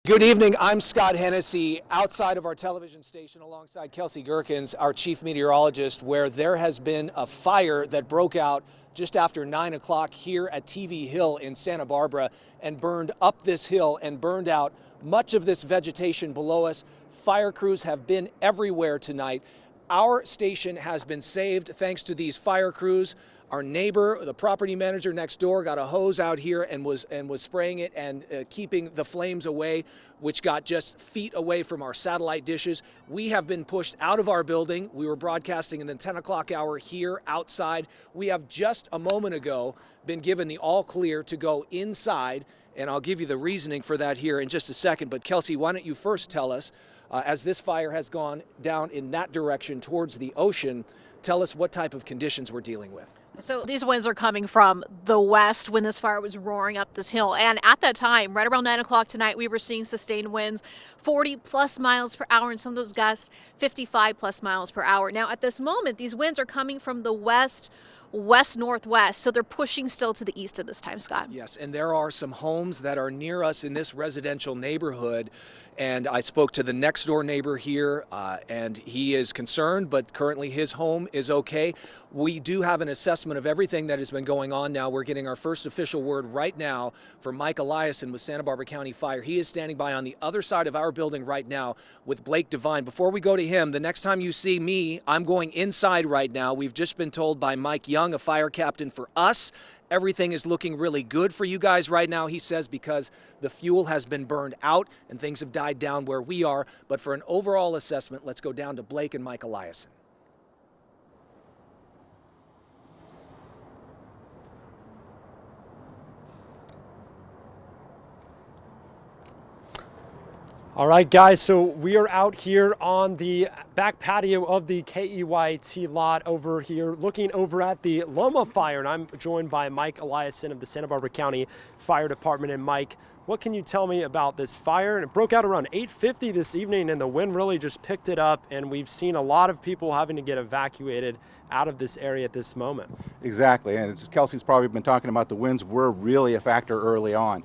Good evening, I'm Scott Hennessy, outside of our television station alongside Kelsey Gherkins, our chief meteorologist, where there has been a fire that broke out just after 9 o'clock here at TV Hill in Santa Barbara and burned up this hill and burned out much of this vegetation below us. Fire crews have been everywhere tonight. Our station has been saved thanks to these fire crews. Our neighbor, the property manager next door, got a hose out here and was spraying it and keeping the flames away, which got just feet away from our satellite dishes. We have been pushed out of our building. We were broadcasting in the 10 o'clock hour here outside. We have just a moment ago been given the all clear to go inside, and I'll give you the reasoning for that here in just a second. But Kelsey, why don't you first tell us, as this fire has gone down in that direction towards the ocean, tell us what type of conditions we're dealing with. So these winds are coming from the west when this fire was roaring up this hill. And at that time, right around 9 o'clock tonight, we were seeing sustained winds 40 plus miles per hour, and some of those gusts 55 plus miles per hour. Now, at this moment, these winds are coming from the west northwest, so they're pushing still to the east at this time, Scott. Yes, and there are some homes that are near us in this residential neighborhood, and I spoke to the next door neighbor here, and he is concerned, but currently his home is okay. We do have an assessment of everything that has been going on now. We're getting our first official word right now from Mike Eliason with Santa Barbara County Fire. He is standing by on the other side of our building right now with Blake DeVine. Before we go to him, the next time you see me, I'm going inside right now. We've just been told by Mike Young, a fire captain for us, everything is looking really good for you guys right now, he says, because the fuel has been burned out and things have died down where we are. But for an overall assessment, let's go down to Blake and Mike Eliason. All right, guys, so we are out here on the back patio of the KEYT lot over here, looking over at the Loma fire, and I'm joined by Mike Eliason of the Santa Barbara County Fire Department. And Mike, what can you tell me about this fire? And it broke out around 8:50 this evening, and the wind really just picked it up, and we've seen a lot of people having to get evacuated out of this area at this moment. Exactly, and as Kelsey's probably been talking about, the winds were really a factor early on.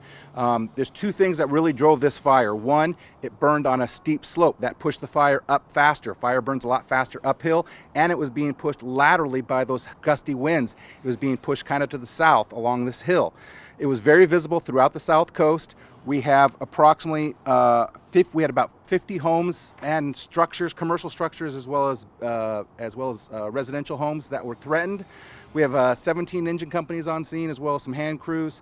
There's two things that really drove this fire. One, it burned on a steep slope. That pushed the fire up faster. Fire burns a lot faster uphill, and it was being pushed laterally by those gusty winds. It was being pushed kind of to the south along this hill. It was very visible throughout the south coast. We have approximately, we had about 50 homes and structures, commercial structures, as well as residential homes that were threatened. We have 17 engine companies on scene, as well as some hand crews.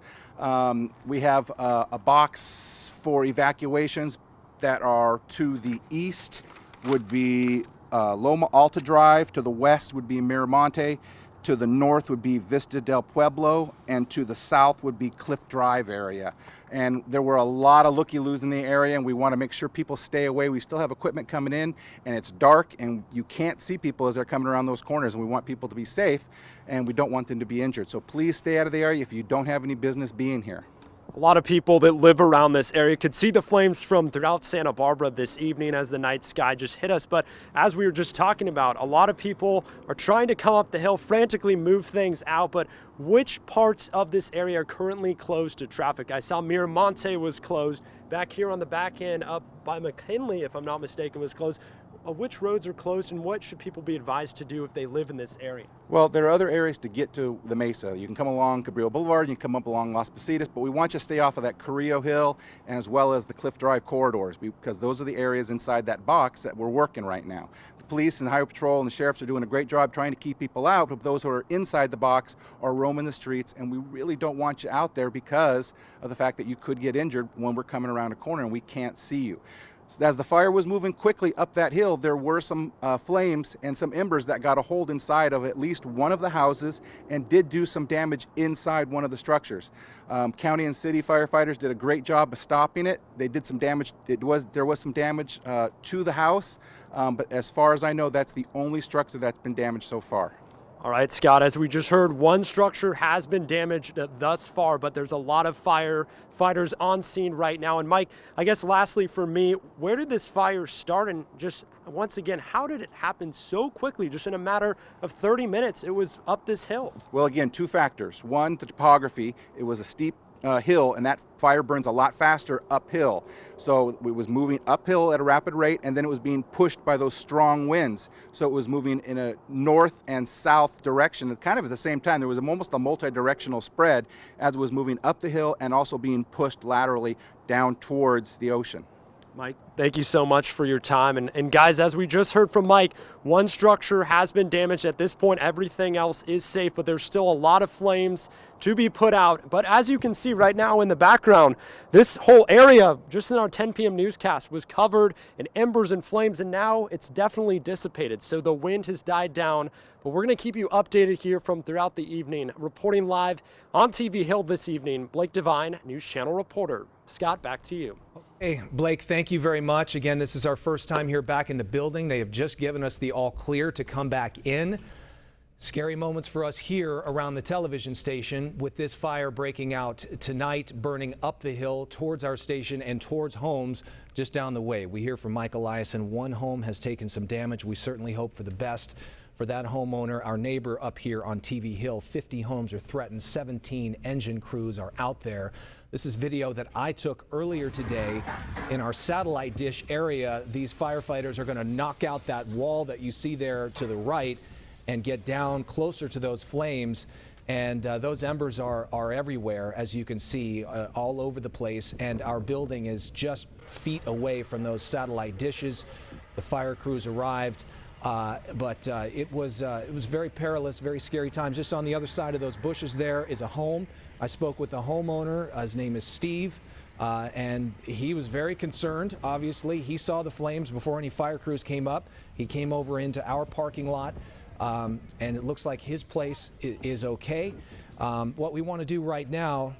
We have a box for evacuations that are to the east would be Loma Alta Drive, to the west would be Miramonte, to the north would be Vista del Pueblo, and to the south would be Cliff Drive area. And there were a lot of looky-loos in the area, and we want to make sure people stay away. We still have equipment coming in, and it's dark, and you can't see people as they're coming around those corners, and we want people to be safe, and we don't want them to be injured. So please stay out of the area if you don't have any business being here. A lot of people that live around this area could see the flames from throughout Santa Barbara this evening as the night sky just hit us. But as we were just talking about, a lot of people are trying to come up the hill, frantically move things out. But which parts of this area are currently closed to traffic? I saw Miramonte was closed. Back here on the back end up by McKinley, if I'm not mistaken, was closed. Which roads are closed, and what should people be advised to do if they live in this area? Well, there are other areas to get to the Mesa. You can come along Cabrillo Boulevard, you can come up along Las Positas, but we want you to stay off of that Carrillo Hill and as well as the Cliff Drive corridors, because those are the areas inside that box that we're working right now. The police and the Highway Patrol and the sheriffs are doing a great job trying to keep people out, but those who are inside the box are roaming the streets, and we really don't want you out there because of the fact that you could get injured when we're coming around a corner and we can't see you. As the fire was moving quickly up that hill, there were some flames and some embers that got a hold inside of at least one of the houses and did do some damage inside one of the structures. County and city firefighters did a great job of stopping it. They did some damage. There was some damage to the house, but as far as I know, that's the only structure that's been damaged so far. All right, Scott, as we just heard, one structure has been damaged thus far, but there's a lot of firefighters on scene right now. And Mike, I guess lastly for me, where did this fire start? And just once again, how did it happen so quickly? Just in a matter of 30 minutes, it was up this hill. Well, again, two factors. One, the topography. It was a steep hill, and that fire burns a lot faster uphill. So it was moving uphill at a rapid rate, and then it was being pushed by those strong winds. So it was moving in a north and south direction, kind of at the same time. There was almost a multi-directional spread as it was moving up the hill and also being pushed laterally down towards the ocean. Mike, thank you so much for your time. And guys, as we just heard from Mike, one structure has been damaged. At this point, everything else is safe, but there's still a lot of flames to be put out. But as you can see right now in the background, this whole area, just in our 10 p.m. newscast, was covered in embers and flames, and now it's definitely dissipated. So the wind has died down, but we're going to keep you updated here from throughout the evening. Reporting live on TV Hill this evening, Blake DeVine, News Channel reporter. Scott, back to you. Hey, Blake, thank you very much. Again, this is our first time here back in the building. They have just given us the all clear to come back in. Scary moments for us here around the television station with this fire breaking out tonight, burning up the hill towards our station and towards homes just down the way. We hear from Mike Eliason. One home has taken some damage. We certainly hope for the best for that homeowner. Our neighbor up here on TV Hill, 50 homes are threatened. 17 engine crews are out there. This is video that I took earlier today in our satellite dish area. These firefighters are going to knock out that wall that you see there to the right and get down closer to those flames. And those embers are everywhere, as you can see, all over the place. And our building is just feet away from those satellite dishes. The fire crews arrived. But it was very perilous, very scary times. Just on the other side of those bushes there is a home. I spoke with the homeowner. His name is Steve, and he was very concerned. Obviously, he saw the flames before any fire crews came up. He came over into our parking lot, and it looks like his place is okay. What we want to do right now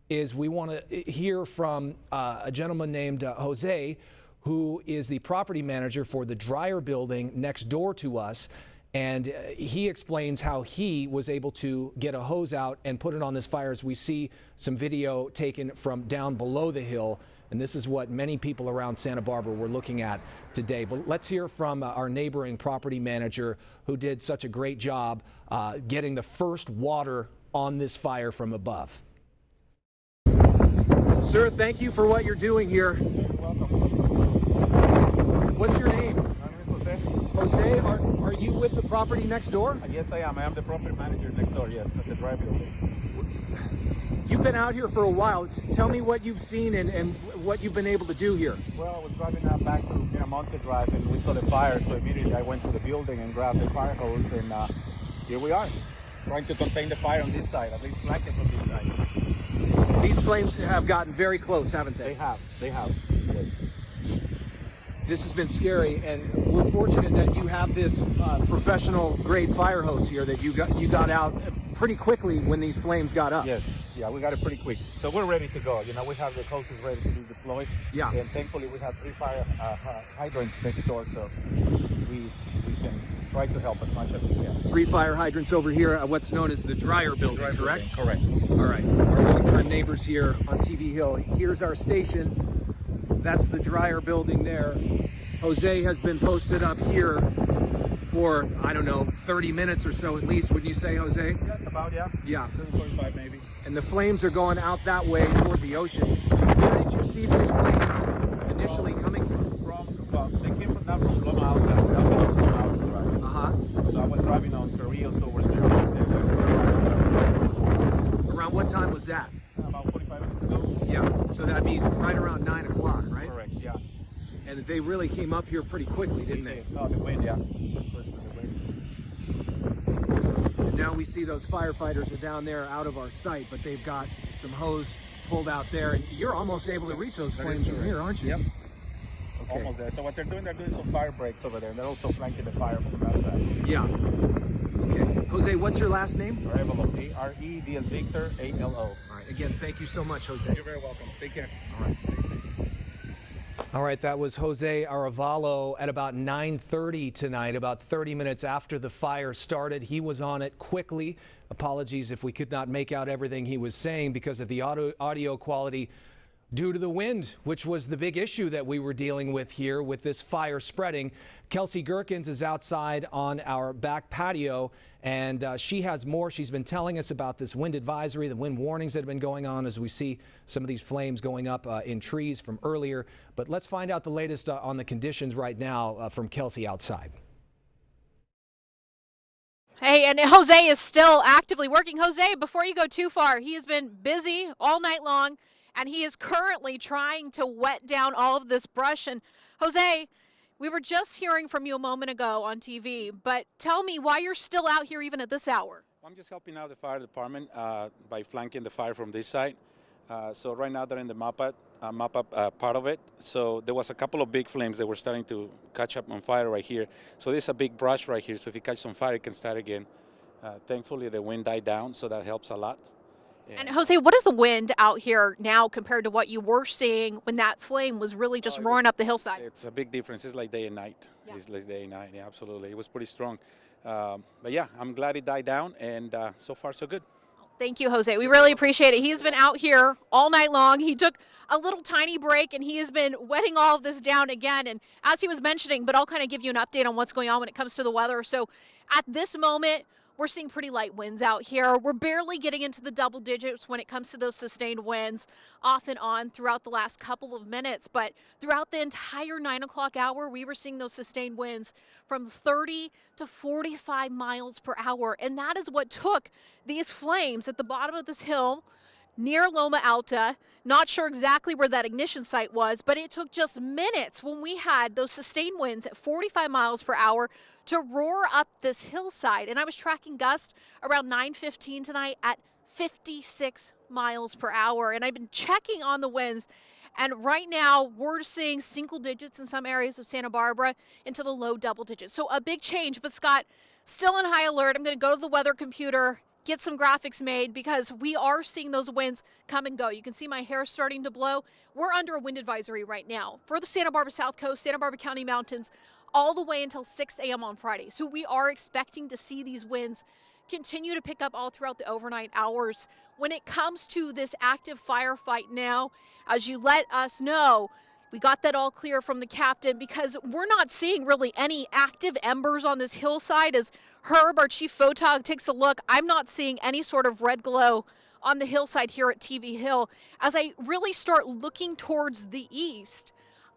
is we want to hear from a gentleman named Jose, who is the property manager for the dryer building next door to us. And he explains how he was able to get a hose out and put it on this fire, as we see some video taken from down below the hill. And this is what many people around Santa Barbara were looking at today. But let's hear from our neighboring property manager, who did such a great job getting the first water on this fire from above. Sir, thank you for what you're doing here. You're welcome. What's your name? My name is Jose. Jose, are you with the property next door? Yes, I am. I am the property manager next door, yes, at the drive building. You've been out here for a while. Tell me what you've seen and what you've been able to do here. Well, I was driving back to Miramonte Drive, and we saw the fire, so immediately I went to the building and grabbed the fire hose, and here we are, trying to contain the fire on this side, at least flank it from this side. These flames have gotten very close, haven't they? They have, yes. This has been scary, and we're fortunate that you have this professional grade fire hose here that you got out pretty quickly when these flames got up. Yes, yeah, we got it pretty quick. So we're ready to go. You know, we have the hoses ready to be deployed. Yeah. And thankfully we have 3 fire hydrants next door, so we can try to help as much as we can. 3 fire hydrants over here at what's known as the dryer building, correct? Correct. All right. Our longtime neighbors here on TV Hill. Here's our station. That's the dryer building there. Jose has been posted up here for, I don't know, 30 minutes or so at least, would you say, Jose? Yeah, about, yeah. Yeah. 45 maybe. And the flames are going out that way toward the ocean. Where did you see these flames initially coming from? They came from Long Island. Uh-huh. So I was driving on Carrillo towards there. Around what time was that? About 45 minutes ago. Yeah, so that'd be right around 9 o'clock, right? Correct, yeah. And they really came up here pretty quickly, didn't they? Oh, the wind, yeah. And now we see those firefighters are down there out of our sight, but they've got some hose pulled out there. And you're almost able to reach those flames from here, aren't you? Yep. Okay. Almost there. So what they're doing some fire breaks over there. They're also flanking the fire from that side. Yeah. Okay. Jose, what's your last name? Arevalo. A-R-E-D as Victor, A-L-O. All right. Again, thank you so much, Jose. You're very welcome. Take care. All right. All right, that was Jose Arevalo at about 9:30 tonight, about 30 minutes after the fire started. He was on it quickly. Apologies if we could not make out everything he was saying because of the audio quality. Due to the wind, which was the big issue that we were dealing with here with this fire spreading. Kelsey Gherkins is outside on our back patio, and she has more. She's been telling us about this wind advisory, the wind warnings that have been going on as we see some of these flames going up in trees from earlier. But let's find out the latest on the conditions right now from Kelsey outside. Hey, and Jose is still actively working. Jose, before you go too far, he has been busy all night long, and he is currently trying to wet down all of this brush. And Jose, we were just hearing from you a moment ago on TV, but tell me why you're still out here even at this hour. I'm just helping out the fire department by flanking the fire from this side. So right now they're in the mop-up part of it. So there was a couple of big flames that were starting to catch up on fire right here. So this is a big brush right here. So if you catch some fire, it can start again. Thankfully, the wind died down, so that helps a lot. And Jose, what is the wind out here now compared to what you were seeing when that flame was really just roaring up the hillside? It's a big difference. It's like day and night. Yeah. It's like day and night. Yeah, absolutely. It was pretty strong. But yeah, I'm glad it died down, and so far so good. Thank you, Jose. We really appreciate it. He's been out here all night long. He took a little tiny break, and he has been wetting all of this down again. And as he was mentioning, but I'll kind of give you an update on what's going on when it comes to the weather. So at this moment, we're seeing pretty light winds out here. We're barely getting into the double digits when it comes to those sustained winds off and on throughout the last couple of minutes. But throughout the entire 9 o'clock hour, we were seeing those sustained winds from 30 to 45 miles per hour. And that is what took these flames at the bottom of this hill near Loma Alta. Not sure exactly where that ignition site was, but it took just minutes when we had those sustained winds at 45 miles per hour to roar up this hillside. And I was tracking gusts around 9:15 tonight at 56 miles per hour. And I've been checking on the winds, and right now we're seeing single digits in some areas of Santa Barbara into the low double digits. So a big change. But Scott, still on high alert. I'm going to go to the weather computer, get some graphics made, because we are seeing those winds come and go. You can see my hair starting to blow. We're under a wind advisory right now for the Santa Barbara South Coast, Santa Barbara County Mountains, all the way until 6 a.m. on Friday. So we are expecting to see these winds continue to pick up all throughout the overnight hours. When it comes to this active firefight now, as you let us know, we got that all clear from the captain, because we're not seeing really any active embers on this hillside. As Herb, our chief photog, takes a look, I'm not seeing any sort of red glow on the hillside here at TV Hill. As I really start looking towards the east,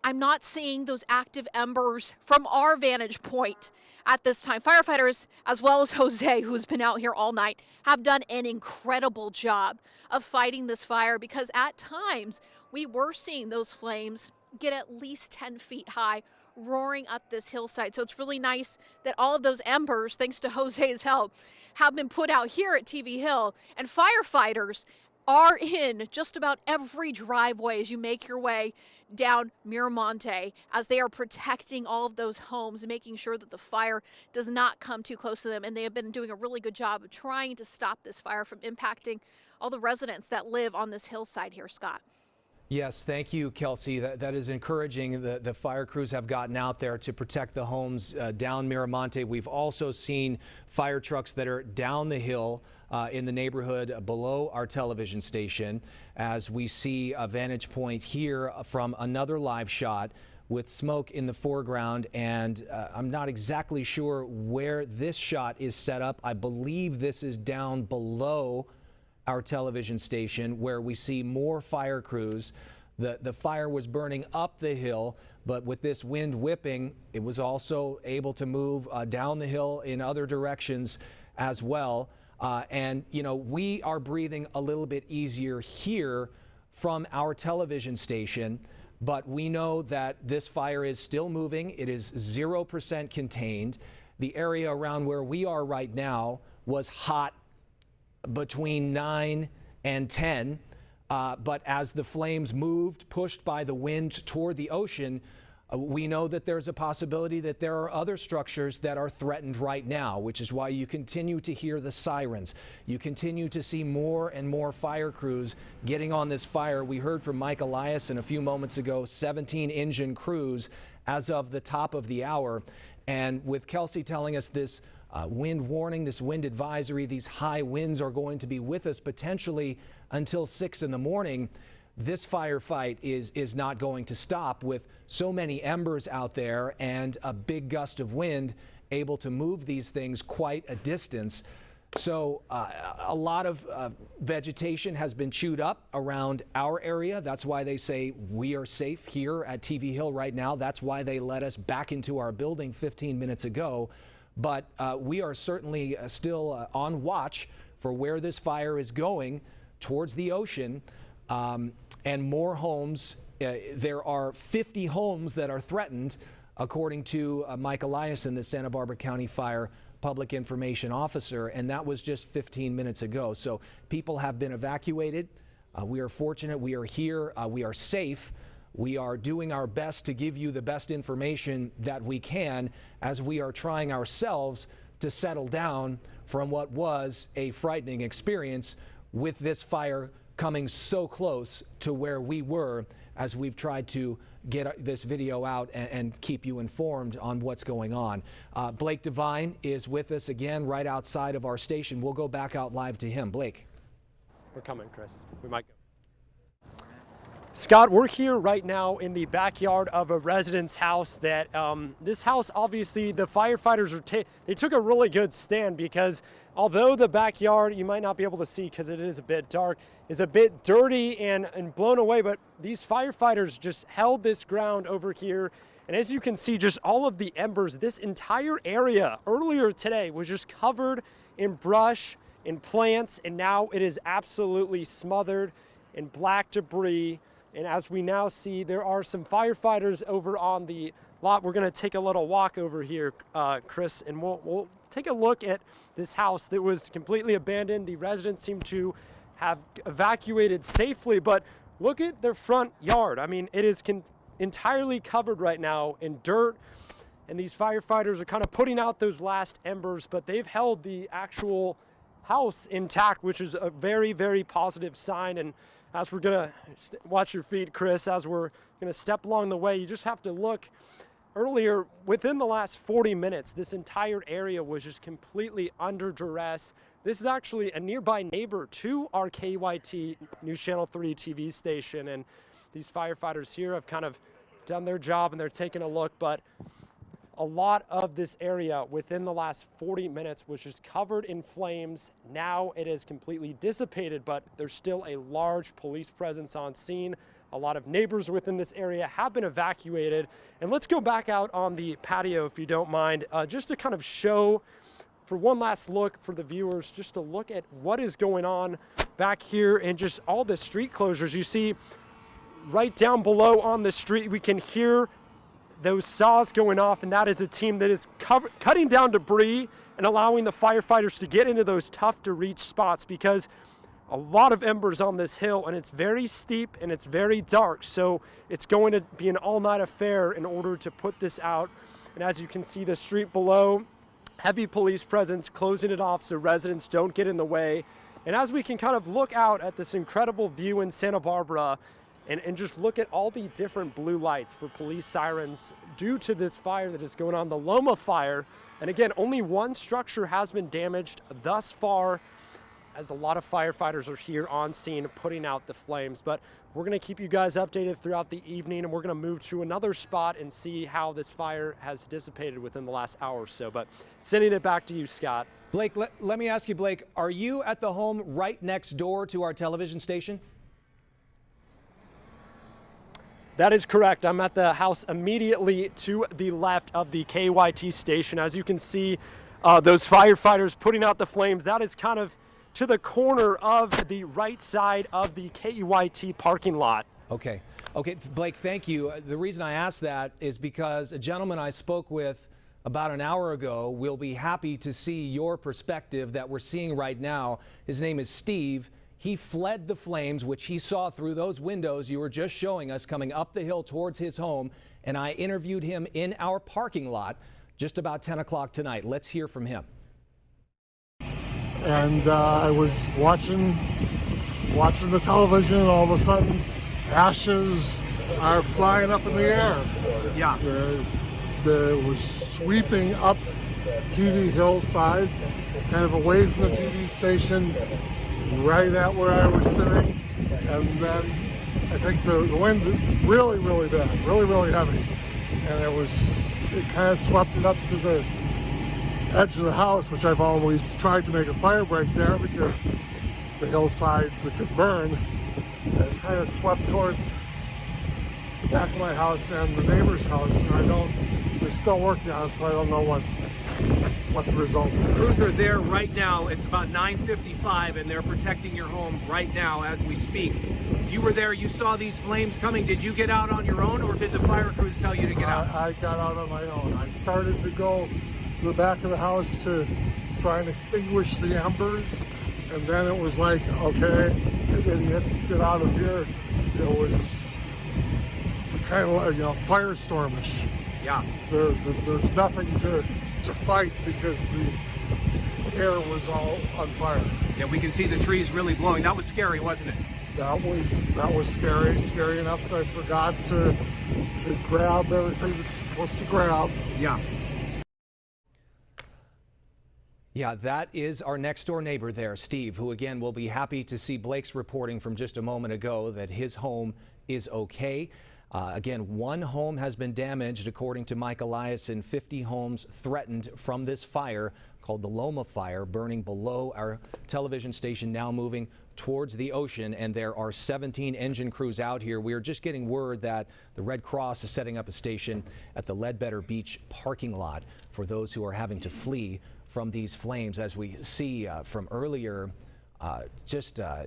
I'm not seeing those active embers from our vantage point at this time. Firefighters, as well as Jose, who's been out here all night, have done an incredible job of fighting this fire, because at times we were seeing those flames get at least 10 feet high, roaring up this hillside. So it's really nice that all of those embers, thanks to Jose's help, have been put out here at TV Hill. And firefighters are in just about every driveway as you make your way down Miramonte, as they are protecting all of those homes, making sure that the fire does not come too close to them. And they have been doing a really good job of trying to stop this fire from impacting all the residents that live on this hillside here, Scott. Yes, thank you, Kelsey. That is encouraging. The fire crews have gotten out there to protect the homes down Miramonte. We've also seen fire trucks that are down the hill in the neighborhood below our television station, as we see a vantage point here from another live shot with smoke in the foreground. And I'm not exactly sure where this shot is set up. I believe this is down below our television station, where we see more fire crews. The fire was burning up the hill, but with this wind whipping, it was also able to move down the hill in other directions as well. And, you know, we are breathing a little bit easier here from our television station, but we know that this fire is still moving. It is 0% contained. The area around where we are right now was hot between 9 and 10, but as the flames moved, pushed by the wind toward the ocean, we know that there's a possibility that there are other structures that are threatened right now, which is why you continue to hear the sirens. You continue to see more and more fire crews getting on this fire. We heard from Mike Eliason a few moments ago, 17 engine crews as of the top of the hour. And with Kelsey telling us this wind warning, this wind advisory, these high winds are going to be with us potentially until 6 in the morning. this firefight is not going to stop with so many embers out there and a big gust of wind able to move these things quite a distance. So a lot of vegetation has been chewed up around our area. That's why they say we are safe here at TV Hill right now. That's why they let us back into our building 15 minutes ago. But we are certainly still on watch for where this fire is going towards the ocean. And more homes. There are 50 homes that are threatened, according to Mike Eliason, the Santa Barbara County Fire Public Information Officer, and that was just 15 minutes ago. So people have been evacuated. We are fortunate. We are here. We are safe. We are doing our best to give you the best information that we can as we are trying ourselves to settle down from what was a frightening experience with this fire coming so close to where we were as we've tried to get this video out and keep you informed on what's going on. Blake DeVine is with us again right outside of our station. We'll go back out live to him. Blake. We're coming, Chris. We might go. Scott, we're here right now in the backyard of a resident's house that this house, obviously, the firefighters they took a really good stand because although the backyard, you might not be able to see because it is a bit dark, is a bit dirty and blown away, but these firefighters just held this ground over here. And as you can see, just all of the embers, this entire area earlier today was just covered in brush, in plants, and now it is absolutely smothered in black debris. And as we now see, there are some firefighters over on the lot. We're going to take a little walk over here, Chris, and we'll take a look at this house that was completely abandoned. The residents seem to have evacuated safely, but look at their front yard. I mean, it is entirely covered right now in dirt, and these firefighters are kind of putting out those last embers, but they've held the actual house intact, which is a very, very positive sign. And as we're gonna watch your feet, Chris, as we're gonna step along the way, you just have to look. Earlier, within the last 40 minutes, this entire area was just completely under duress. This is actually a nearby neighbor to our KEYT News Channel 3 TV station, and these firefighters here have kind of done their job and they're taking a look, but a lot of this area within the last 40 minutes was just covered in flames. Now it is completely dissipated, but there's still a large police presence on scene. A lot of neighbors within this area have been evacuated. And let's go back out on the patio, if you don't mind, just to kind of show, for one last look for the viewers, just to look at what is going on back here and just all the street closures. You see right down below on the street, we can hear those saws going off, and that is a team that is cutting down debris and allowing the firefighters to get into those tough to reach spots, because a lot of embers on this hill and it's very steep and it's very dark, so it's going to be an all-night affair in order to put this out. And as you can see, the street below, heavy police presence closing it off so residents don't get in the way. And as we can kind of look out at this incredible view in Santa Barbara and just look at all the different blue lights for police sirens due to this fire that is going on, the Loma fire. And again, only one structure has been damaged thus far, as a lot of firefighters are here on scene putting out the flames. But we're going to keep you guys updated throughout the evening, and we're going to move to another spot and see how this fire has dissipated within the last hour or so. But sending it back to you, Scott. Blake, let me ask you, Blake, are you at the home right next door to our television station? That is correct. I'm at the house immediately to the left of the KEYT station. As you can see, those firefighters putting out the flames, that is kind of to the corner of the right side of the KEYT parking lot. Okay, Blake, thank you. The reason I asked that is because a gentleman I spoke with about an hour ago will be happy to see your perspective that we're seeing right now. His name is Steve. He fled the flames, which he saw through those windows you were just showing us coming up the hill towards his home, and I interviewed him in our parking lot just about 10 o'clock tonight. Let's hear from him. And I was watching the television, and all of a sudden ashes are flying up in the air. Yeah. It was sweeping up TV hillside, kind of away from the TV station, right at where I was sitting, and then I think the wind really, really bad, really heavy. And it kind of swept it up to the edge of the house, which I've always tried to make a fire break there because it's a hillside that could burn. And it kind of swept towards the back of my house and the neighbor's house, and they're still working on it, so I don't know what the result is. Crews are there right now. It's about 9:55, and they're protecting your home right now as we speak. You were there, you saw these flames coming. Did you get out on your own, or did the fire crews tell you to get out? I got out on my own. I started to go to the back of the house to try and extinguish the embers, and then it was like, okay, you have to get out of here. It was kind of like, firestormish. Yeah. There's nothing to fight because the air was all on fire. Yeah, we can see the trees really blowing. That was scary, wasn't it? That was scary enough that I forgot to grab everything that you're supposed to grab. Yeah. Yeah, that is our next door neighbor there, Steve, who again will be happy to see Blake's reporting from just a moment ago that his home is okay. Again, one home has been damaged, according to Mike Eliason. 50 homes threatened from this fire called the Loma Fire, burning below our television station, now moving towards the ocean. And there are 17 engine crews out here. We are just getting word that the Red Cross is setting up a station at the Ledbetter Beach parking lot for those who are having to flee from these flames, as we see from earlier,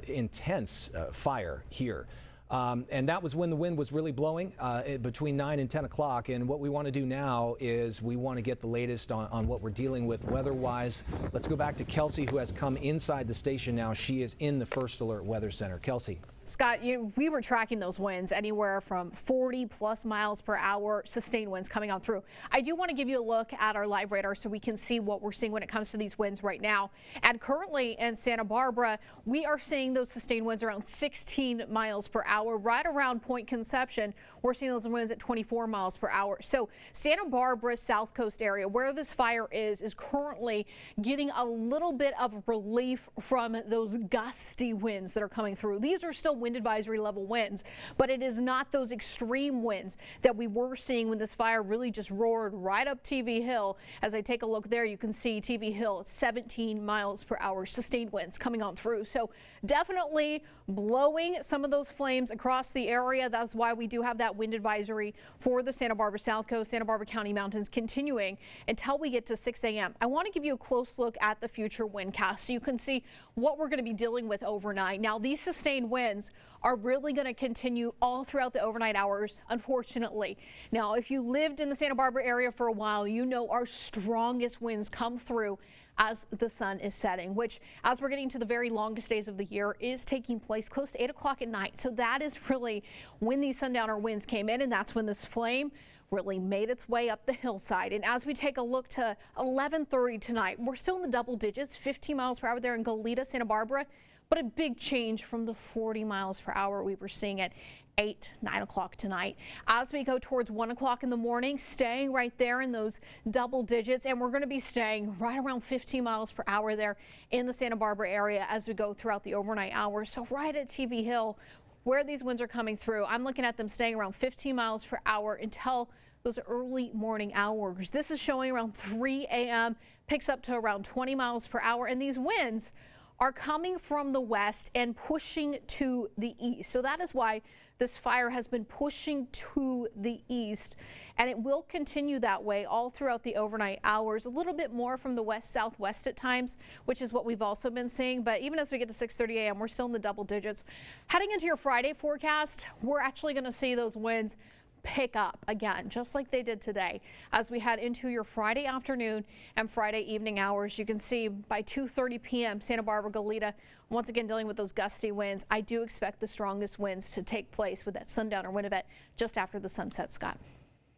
intense fire here. And that was when the wind was really blowing between 9 and 10 o'clock. And what we want to do now is we want to get the latest on what we're dealing with weather-wise. Let's go back to Kelsey, who has come inside the station now. She is in the First Alert Weather Center. Kelsey. Scott, we were tracking those winds anywhere from 40+ miles per hour, sustained winds coming on through. I do want to give you a look at our live radar so we can see what we're seeing when it comes to these winds right now. And currently in Santa Barbara, we are seeing those sustained winds around 16 miles per hour. Right around Point Conception, we're seeing those winds at 24 miles per hour. So Santa Barbara South Coast area, where this fire is currently getting a little bit of relief from those gusty winds that are coming through. These are still wind advisory level winds, but it is not those extreme winds that we were seeing when this fire really just roared right up TV Hill. As I take a look there, you can see TV Hill at 17 miles per hour sustained winds coming on through. So definitely blowing some of those flames across the area. That's why we do have that wind advisory for the Santa Barbara South Coast, Santa Barbara County Mountains continuing until we get to 6 a.m. I want to give you a close look at the future windcast so you can see what we're going to be dealing with overnight. Now, these sustained winds are really going to continue all throughout the overnight hours, unfortunately. Now, if you lived in the Santa Barbara area for a while, you know our strongest winds come through as the sun is setting, which, as we're getting to the very longest days of the year, is taking place close to 8 o'clock at night. So that is really when these sundowner winds came in, and that's when this flame really made its way up the hillside. And as we take a look to 11:30 tonight, we're still in the double digits, 15 miles per hour there in Goleta, Santa Barbara, but a big change from the 40 miles per hour we were seeing at 8, 9 o'clock tonight. As we go towards 1 o'clock in the morning, staying right there in those double digits, and we're going to be staying right around 15 miles per hour there in the Santa Barbara area as we go throughout the overnight hours. So right at TV Hill, where these winds are coming through, I'm looking at them staying around 15 miles per hour until those early morning hours. This is showing around 3 a.m., picks up to around 20 miles per hour, and these winds are coming from the west and pushing to the east. So that is why this fire has been pushing to the east, and it will continue that way all throughout the overnight hours. A little bit more from the west-southwest at times, which is what we've also been seeing. But even as we get to 6:30 a.m., we're still in the double digits. Heading into your Friday forecast, we're actually going to see those winds pick up again, just like they did today. As we head into your Friday afternoon and Friday evening hours, you can see by 2:30 p.m. Santa Barbara, Goleta, once again dealing with those gusty winds. I do expect the strongest winds to take place with that sundowner wind event just after the sunset, Scott.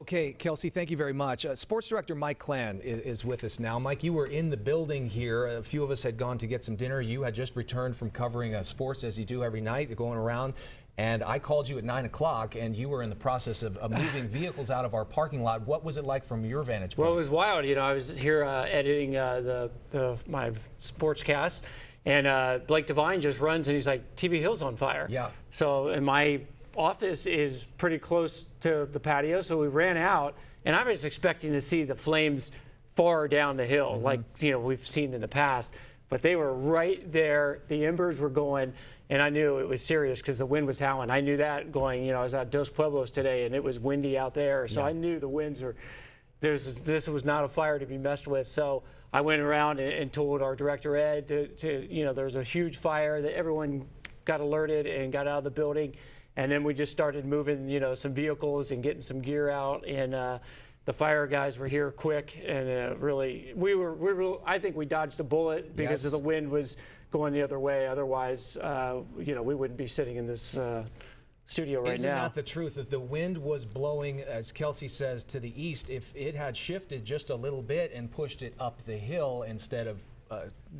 Okay, Kelsey, thank you very much. Sports Director Mike Clan is with us now. Mike, you were in the building here. A few of us had gone to get some dinner. You had just returned from covering sports, as you do every night, going around. And I called you at 9 o'clock, and you were in the process of moving vehicles out of our parking lot. What was it like from your vantage point? Well, it was wild. You know, I was here editing my sportscast, and Blake DeVine just runs, and he's like, TV Hill's on fire. Yeah. So, and my office is pretty close to the patio, so we ran out, and I was expecting to see the flames far down the hill, like we've seen in the past. But they were right there. The embers were going, and I knew it was serious because the wind was howling. I knew that going. I was at Dos Pueblos today, and it was windy out there, so I knew the winds are. This was not a fire to be messed with. So I went around and told our director Ed there's a huge fire, that everyone got alerted and got out of the building, and then we just started moving some vehicles and getting some gear out, and the fire guys were here quick, and really I think we dodged a bullet because of the wind was going the other way. Otherwise we wouldn't be sitting in this studio right now. Isn't that the truth? That the wind was blowing, as Kelsey says, to the east. If it had shifted just a little bit and pushed it up the hill instead of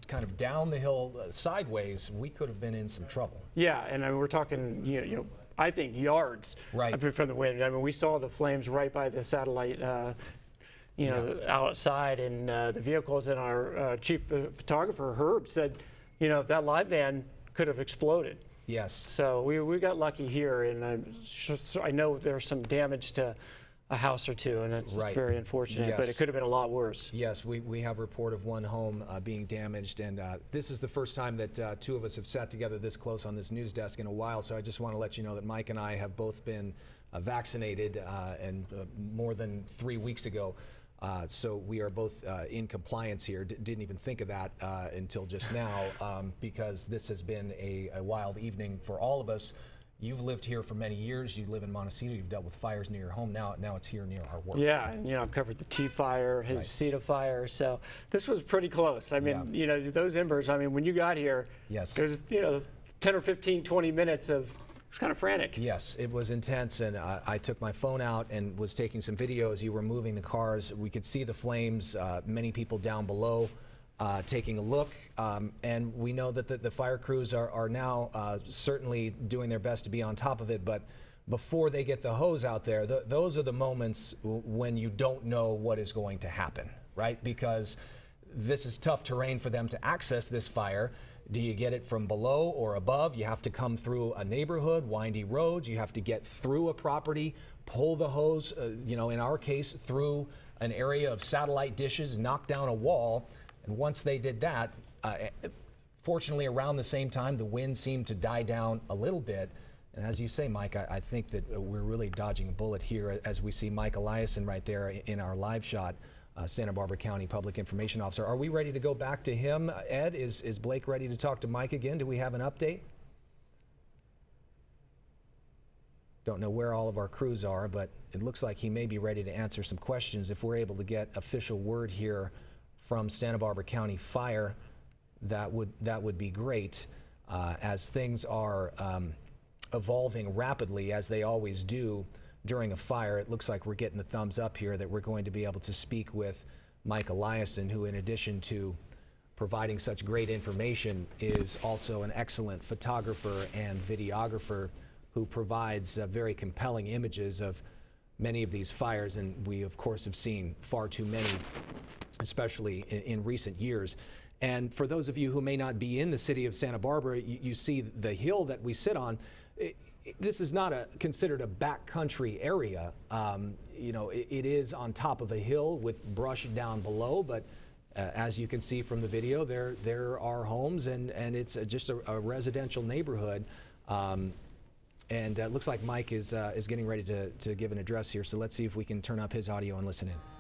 kind of down the hill sideways, we could have been in some trouble. Yeah, and we're talking, I think yards from the wind. I mean, we saw the flames right by the satellite, outside, and the vehicles. And our chief photographer Herb said, that live van could have exploded. Yes. So we got lucky here, and I know there's some damage to a house or two, and it's very unfortunate, but it could have been a lot worse. Yes, we have a report of one home being damaged, and this is the first time that two of us have sat together this close on this news desk in a while, so I just want to let you know that Mike and I have both been vaccinated and more than 3 weeks ago. So we are both in compliance here. Didn't even think of that until just now, because this has been a wild evening for all of us. You've lived here for many years. You live in Montecito. You've dealt with fires near your home. Now it's here near our work. Yeah, and I've covered the T fire, Hesita fire. So this was pretty close. I mean, those embers. I mean, when you got here, there's 10 or 15, 20 minutes of. It was kind of frantic. Yes, it was intense, and I took my phone out and was taking some videos. You were moving the cars. We could see the flames, many people down below taking a look, and we know that the fire crews are now certainly doing their best to be on top of it, but before they get the hose out there, those are the moments when you don't know what is going to happen, right? Because this is tough terrain for them to access this fire. Do you get it from below or above? You have to come through a neighborhood, windy roads. You have to get through a property, pull the hose, in our case, through an area of satellite dishes, knock down a wall. And once they did that, fortunately around the same time, the wind seemed to die down a little bit. And as you say, Mike, I think that we're really dodging a bullet here as we see Mike Eliason right there in our live shot. Santa Barbara County Public Information Officer. Are we ready to go back to him, Ed? Is Blake ready to talk to Mike again? Do we have an update? Don't know where all of our crews are, but it looks like he may be ready to answer some questions. If we're able to get official word here from Santa Barbara County Fire, that would be great. As things are evolving rapidly, as they always do, during a fire, it looks like we're getting the thumbs up here that we're going to be able to speak with Mike Eliason, who in addition to providing such great information is also an excellent photographer and videographer who provides very compelling images of many of these fires, and we of course have seen far too many, especially in recent years. And for those of you who may not be in the city of Santa Barbara, you see the hill that we sit on. This is not considered a backcountry area. It is on top of a hill with brush down below, but as you can see from the video, there are homes, and it's just a residential neighborhood. And it looks like Mike is getting ready to give an address here, so let's see if we can turn up his audio and listen in.